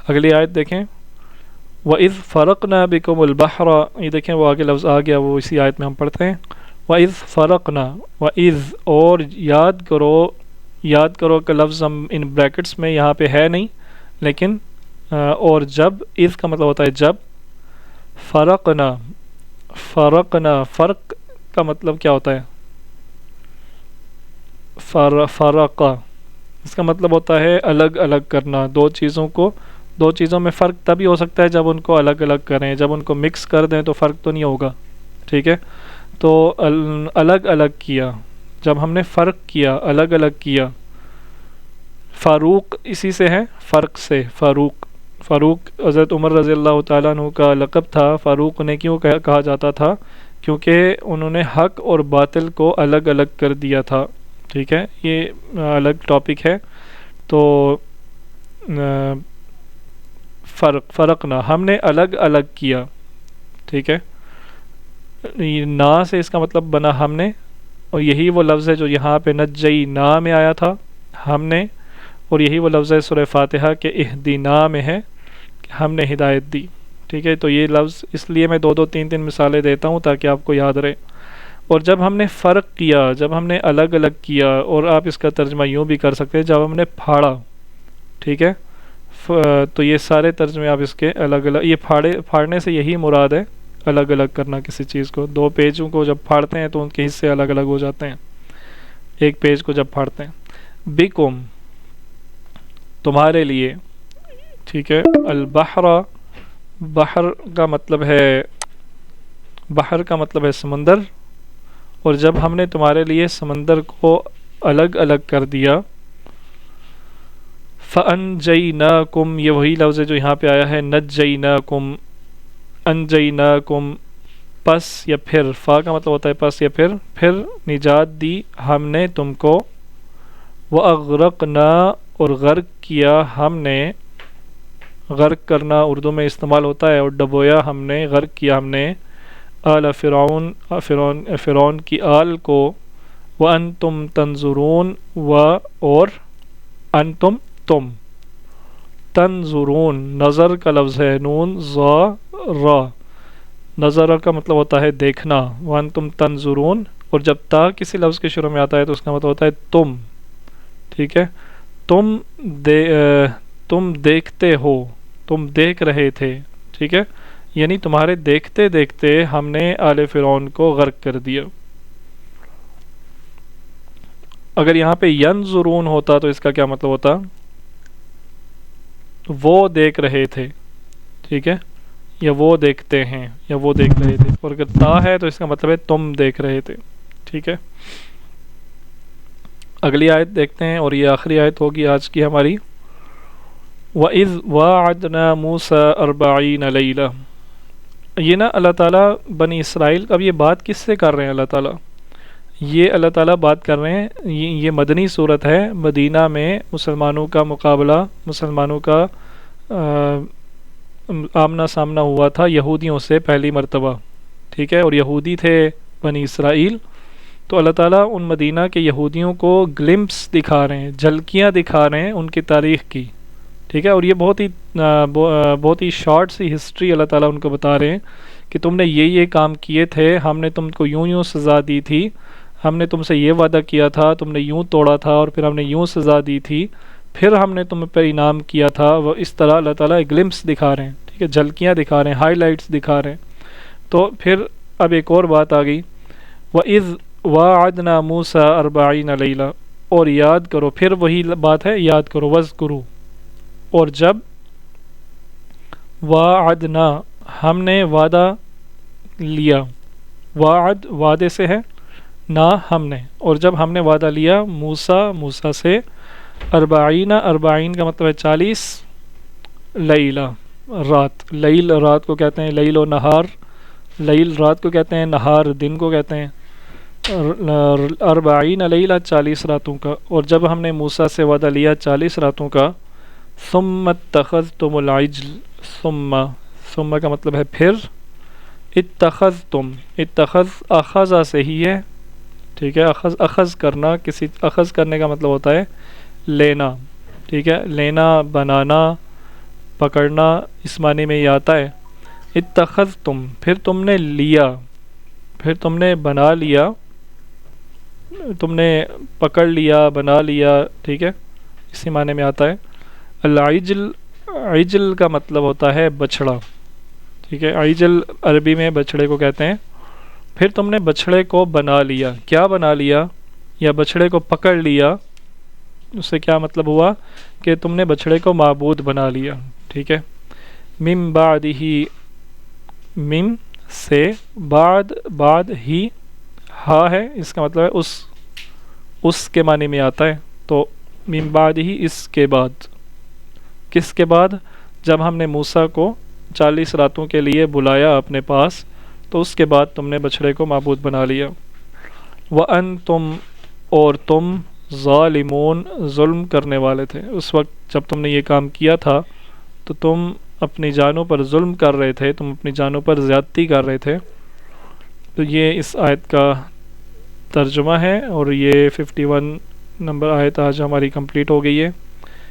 اگلی آیت دیکھیں، وَإِذْ فَرَقْنَا بِكُمُ الْبَحْرَ، یہ دیکھیں وہ آگے لفظ آ گیا، وہ اسی آیت میں ہم پڑھتے ہیں، وَإِذْ فَرَقْنَا، وَإِذْ اور یاد کرو کا لفظ ہم ان بریکٹس میں یہاں پہ ہے نہیں، لیکن اور جب، اذ کا مطلب ہوتا ہے جب، فرقنا، فرق کا مطلب کیا ہوتا ہے؟ فرقا، اس کا مطلب ہوتا ہے الگ الگ کرنا دو چیزوں کو۔ دو چیزوں میں فرق تبھی ہو سکتا ہے جب ان کو الگ الگ کریں، جب ان کو مکس کر دیں تو فرق تو نہیں ہوگا، ٹھیک ہے؟ تو الگ الگ کیا، جب ہم نے فرق کیا، الگ الگ کیا۔ فاروق اسی سے ہے، فرق سے، فاروق حضرت عمر رضی اللہ تعالیٰ عنہ کا لقب تھا۔ فاروق انہیں کیوں کہا جاتا تھا؟ کیونکہ انہوں نے حق اور باطل کو الگ الگ کر دیا تھا، ٹھیک ہے؟ یہ الگ ٹاپک ہے۔ تو فرقنا، ہم نے الگ الگ کیا، ٹھیک ہے؟ نا سے اس کا مطلب بنا ہم نے، اور یہی وہ لفظ ہے جو یہاں پہ نجینا میں آیا تھا، ہم نے، اور یہی وہ لفظ ہے سورہ فاتحہ کے اہدنا میں ہے کہ ہم نے ہدایت دی، ٹھیک ہے؟ تو یہ لفظ اس لیے میں دو تین مثالیں دیتا ہوں تاکہ آپ کو یاد رہے۔ اور جب ہم نے فرق کیا، جب ہم نے الگ الگ کیا، اور آپ اس کا ترجمہ یوں بھی کر سکتے ہیں جب ہم نے پھاڑا، ٹھیک ہے؟ تو یہ سارے ترجمے آپ اس کے الگ الگ، یہ پھاڑنے سے یہی مراد ہے، الگ الگ کرنا کسی چیز کو۔ دو پیجوں کو جب پھاڑتے ہیں تو ان کے حصے الگ الگ ہو جاتے ہیں، ایک پیج کو جب پھاڑتے ہیں۔ بکم، تمہارے لیے، ٹھیک ہے؟ البحر، بحر کا مطلب ہے سمندر، اور جب ہم نے تمہارے لیے سمندر کو الگ الگ کر دیا، فَأَنْجَيْنَاكُمْ، یہ وہی لفظ ہے جو یہاں پہ آیا ہے نَجَّيْنَاكُمْ، أَنْجَيْنَاكُمْ، پس یا پھر، فا کا مطلب ہوتا ہے پس یا پھر نجات دی ہم نے تم کو، وَأَغْرَقْنَا، اور غرق کیا ہم نے، غرق کرنا اردو میں استعمال ہوتا ہے، اور ڈبویا ہم نے، غرق کیا ہم نے، آل فرعون کی آل کو، وَأَنْتُمْ تَنْظُرُونَ، اور انتم، تم، تنظرون، نظر کا لفظ ہے، نون ظا را، نظر کا مطلب ہوتا ہے دیکھنا، وانتم تنظرون، اور جب تا کسی لفظ کے شروع میں آتا ہے تو اس کا مطلب ہوتا ہے تم، ٹھیک ہے؟ تم دیکھتے ہو، تم دیکھ رہے تھے، ٹھیک ہے؟ یعنی تمہارے دیکھتے دیکھتے ہم نے آل فرعون کو غرق کر دیا۔ اگر یہاں پہ ینظرون ہوتا تو اس کا کیا مطلب ہوتا؟ وہ دیکھ رہے تھے، ٹھیک ہے؟ یا وہ دیکھتے ہیں، یا وہ دیکھ رہے تھے، اور اگر تا ہے تو اس کا مطلب ہے تم دیکھ رہے تھے، ٹھیک ہے؟ اگلی آیت دیکھتے ہیں، اور یہ آخری آیت ہوگی آج کی ہماری۔ وَإِذْ وَاعَدْنَا مُوسَىٰ 40 لَيْلَةً، یہ نا اللہ تعالیٰ بنی اسرائیل، اب یہ بات کس سے کر رہے ہیں اللہ تعالیٰ؟ یہ اللہ تعالیٰ بات کر رہے ہیں، یہ مدنی صورت ہے، مدینہ میں مسلمانوں کا مقابلہ، مسلمانوں کا آمنا سامنا ہوا تھا یہودیوں سے پہلی مرتبہ، ٹھیک ہے؟ اور یہودی تھے بنی اسرائیل، تو اللہ تعالیٰ ان مدینہ کے یہودیوں کو گلمپس دکھا رہے ہیں، جھلکیاں دکھا رہے ہیں ان کی تاریخ کی، ٹھیک ہے؟ اور یہ بہت ہی شارٹ سی ہسٹری اللہ تعالیٰ ان کو بتا رہے ہیں کہ تم نے یہ کام کیے تھے، ہم نے تم کو یوں سزا دی تھی، ہم نے تم سے یہ وعدہ کیا تھا، تم نے یوں توڑا تھا، اور پھر ہم نے یوں سزا دی تھی، پھر ہم نے تم پہ انعام کیا تھا۔ وہ اس طرح اللہ تعالیٰ گلمپس دکھا رہے ہیں، ٹھیک ہے؟ جھلکیاں دکھا رہے ہیں، ہائی لائٹس دکھا رہے ہیں۔ تو پھر اب ایک اور بات آ گئی، وَإِذْ وَاعَدْنَا مُوسَىٰ 40 لَيْلَةً، اور یاد کرو، پھر وہی بات ہے، یاد کرو، وَاذْكُرُوا، اور جب وَاعَدْنَا، ہم نے وعدہ لیا، وعد وعدے سے ہے، نہ ہم نے، اور جب ہم نے وعدہ لیا موسیٰ سے، 40 کا مطلب ہے 40 لیلہ، رات، لیل رات کو کہتے ہیں، لیل و نہار، لیل رات کو کہتے ہیں، نہار دن کو کہتے ہیں، 40 لیلہ 40 راتوں کا، اور جب ہم نے موسیٰ سے وعدہ لیا 40 راتوں کا، ثم اتخذتم العجل، ثم کا مطلب ہے پھر، اتخذتم، اتخذ اخذ سے ہی ہے، ٹھیک ہے؟ اخذ کرنا، اخذ کرنے کا مطلب ہوتا ہے لینا، ٹھیک ہے؟ لینا، بنانا، پکڑنا اس معنی میں یہ آتا ہے، اتخذتم پھر تم نے لیا، پھر تم نے بنا لیا، تم نے پکڑ لیا، بنا لیا، ٹھیک ہے، اسی معنی میں آتا ہے۔ العجل، عجل کا مطلب ہوتا ہے بچھڑا، ٹھیک ہے، عجل عربی میں بچھڑے کو کہتے ہیں۔ پھر تم نے بچھڑے کو بنا لیا، کیا بنا لیا؟ یا بچھڑے کو پکڑ لیا، اس سے کیا مطلب ہوا کہ تم نے بچھڑے کو معبود بنا لیا، ٹھیک ہے۔ من بعدہ، من سے، بعد، بعد ہی ہا ہے، اس کا مطلب ہے اس کے معنی میں آتا ہے، تو من بعد ہی اس کے بعد، کس کے بعد؟ جب ہم نے موسیٰ کو 40 راتوں کے لیے بلایا اپنے پاس، تو اس کے بعد تم نے بچھڑے کو معبود بنا لیا۔ وَأَنْتُمْ اور تم ظالمون ظلم کرنے والے تھے، اس وقت جب تم نے یہ کام کیا تھا تو تم اپنی جانوں پر ظلم کر رہے تھے، تم اپنی جانوں پر زیادتی کر رہے تھے۔ تو یہ اس آیت کا ترجمہ ہے، اور یہ 51 نمبر آیت آج ہماری کمپلیٹ ہو گئی ہے۔